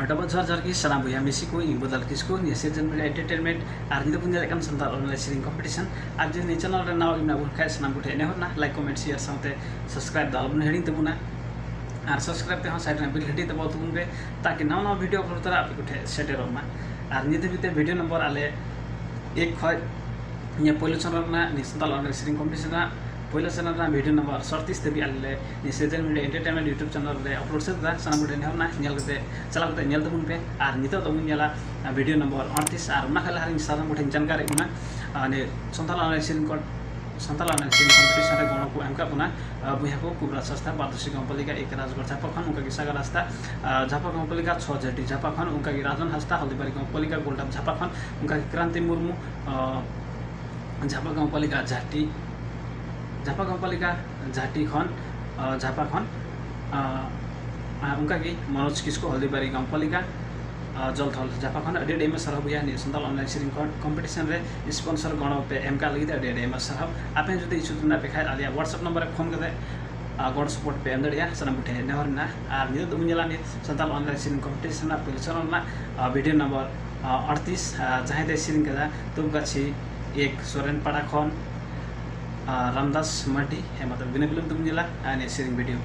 Double जहर की सनाम बयहा मिसी को इन बदल किसको ये सीजन मीडिया एंटरटेनमेंट और नितो बुन जाले संथाल ऑनलाइन सीरिंग कंपटीशन और जो नि चैनल रे नाव इना बुन खाय सनाम को ठेने होना लाइक कमेंट शेयर साथे सब्सक्राइब दाल बुन हेडिंग तबुना और सब्सक्राइब ते साइड में बिल हेडी तब तुम पे ताकि नवा नवा वीडियो अपलोड तरा आपको ठे सेटेरो मा और निते बिते वीडियो नंबर आले एक खय ये पहले चैनल ना नि संथाल ऑनलाइन सीरिंग कंपटीशन ना पहले चैनल ना वीडियो नंबर 37 तभी आले नि season media entertainment YouTube channel रे अपलोड से दा सनाम को ठेने होना नेल कते चला कते नेल तबुन पे और नितो तबुन नेला वीडियो नंबर 38 और ना खाला हरिन सारा को ठेन जानकारी उना ने Santhal online shearing Santhal online shearing competition रे गणो को एमका पुना बयहा को कुबरा सस्ता बादशी कंपनी का एक राजगढ़ झापाखन उनका की सागा रास्ता झापा कंपनी का 6 जटी झापाखन उनका की राजन हस्ता हल्दीबारी कंपनी का गोल्डा झापाखन उनका की क्रांति मुर्मू झापा कंपनी का झाटी झापा कंपनी का झाटी खन झापाखन उनका की मनोज किसको हल्दीबारी कंपनी का जलथल झापाखन अडी डेम सरह बुया नि संथाल ऑनलाइन सीरिंग कंपटीशन रे स्पॉन्सर गणो पे एमका लगी अडी डेम सरह आपे जदि इछु तुना पे खाय आलिया व्हाट्सएप नंबर फोन कते गण सपोर्ट पे अंदड़िया सनम बुठे नेहरना और नितो तुम जला नि संथाल ऑनलाइन सीरिंग कंपटीशन ना पिलसरन ना वीडियो नंबर 38 जहां दे सीरिंग कदा तुम गाछी एक सोरेन पाड़ा खन रामदास मार्डी हे मतलब बिना बिलम तुम जला आने सीरिंग वीडियो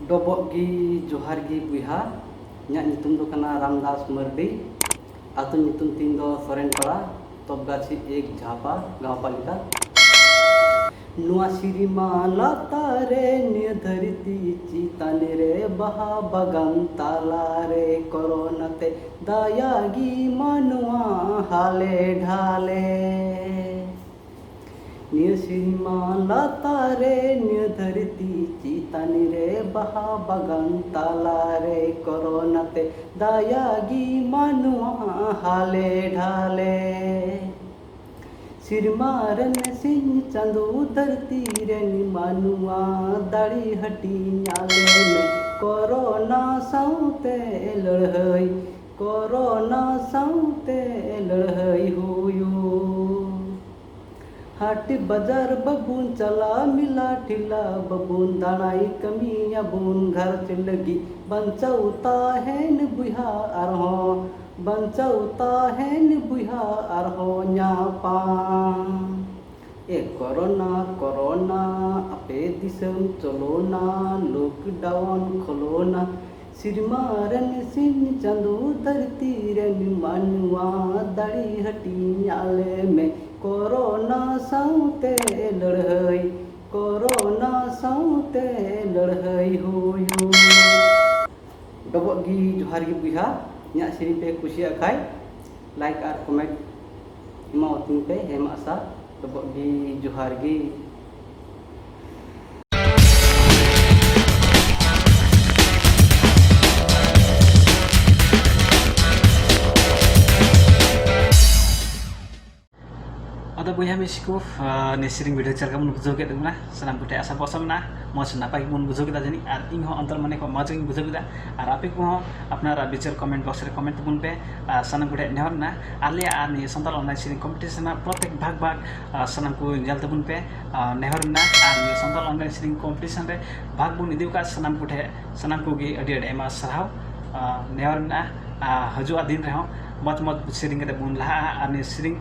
डबगी जोहार की बयहा इना नितुम दो कना रामदास मार्डी आतु नितुम तीन दो सोरेन पड़ा तबगाछी एक झापा गाँव पालिका नुआ सिरिमा लातारे ने धरती चिताने रे बहा बगन ताला रे कोरोनाते दायागी मनुआ हाले ढाले निय सिरिमा लातारे ने धरती चिताने रे बहा बगन ताला रे कोरोनाते दायागी मनुआ हाले ढाले सिरमारन सिंह चंदू धरती रेन मानुआ दाड़ी हटी नाले में कोरोना साउते लड़हई कोरोना साउते लड़हई हुयू हाट बाजार बबून चला मिला ठिला बबून दानाई कमिया बून घर चिलगी बंचौता है न बुहा अरहो बंचौता है न बुहा अरहो न्यापा ए कोरोना कोरोना अपे दिसम चलोना लॉकडाउन खोलोना सिरमारन सिंह चंदू धरती रन मानुआ दाड़ी हटी नाले में कोरोना साउते लड़हई कोरोना साउते लड़हई हुयू डबगी जोहार की बयहा इना सीरिंग पे कुसिया खाय लाइक और कमेंट इमा ओतिन पे हेम आशा डबगी जोहार की अदा बयहा मिसी को ने सीरिंग वीडियो चलका मन बुझो के दना सनाम को आशा पसंदना मज नापाय मन बुझो के जानी और इन हो अंतर माने को मज के बुझो के और आपे को अपना विचार कमेंट बॉक्स रे कमेंट बुन पे सनाम को नेहरना आले आ ने संथाल ऑनलाइन सीरिंग कंपटीशन प्रत्येक भाग सनाम को नेल तबुन पे नेहरना और ने संथाल ऑनलाइन सीरिंग कंपटीशन रे भाग बुन इदिउ का सनाम को गे अडी अडी एमा सरहाव नेहरना हजुआ दिन रे हो मत मत सीरिंग के बुन लहा और सीरिंग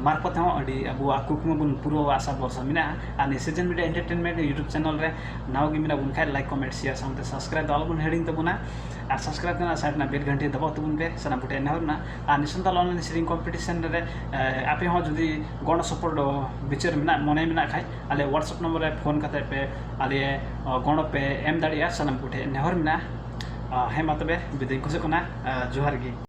मार्फत हो अडी अबु कुकुम बुन पूर्व आशा वर्ष मिना और season media entertainment YouTube channel रे नाव की मिना बुन खाय लाइक कमेंट शेयर साथे सब्सक्राइब दाल बुन हेडिंग तबुना और सब्सक्राइब करना साइड ना बेल घंटी दबाव तबुन पे सना पुटे नहरना और संथाल ऑनलाइन सीरिंग कंपटीशन रे आपे हो जदी गण सपोर्ट विचार मिना मने मिना खाय आले व्हाट्सएप नंबर रे फोन कते पे आले गण पे एम दाड़िया सना पुटे नहर मिना हे मतबे बिदिन कुसे कोना जोहार गी।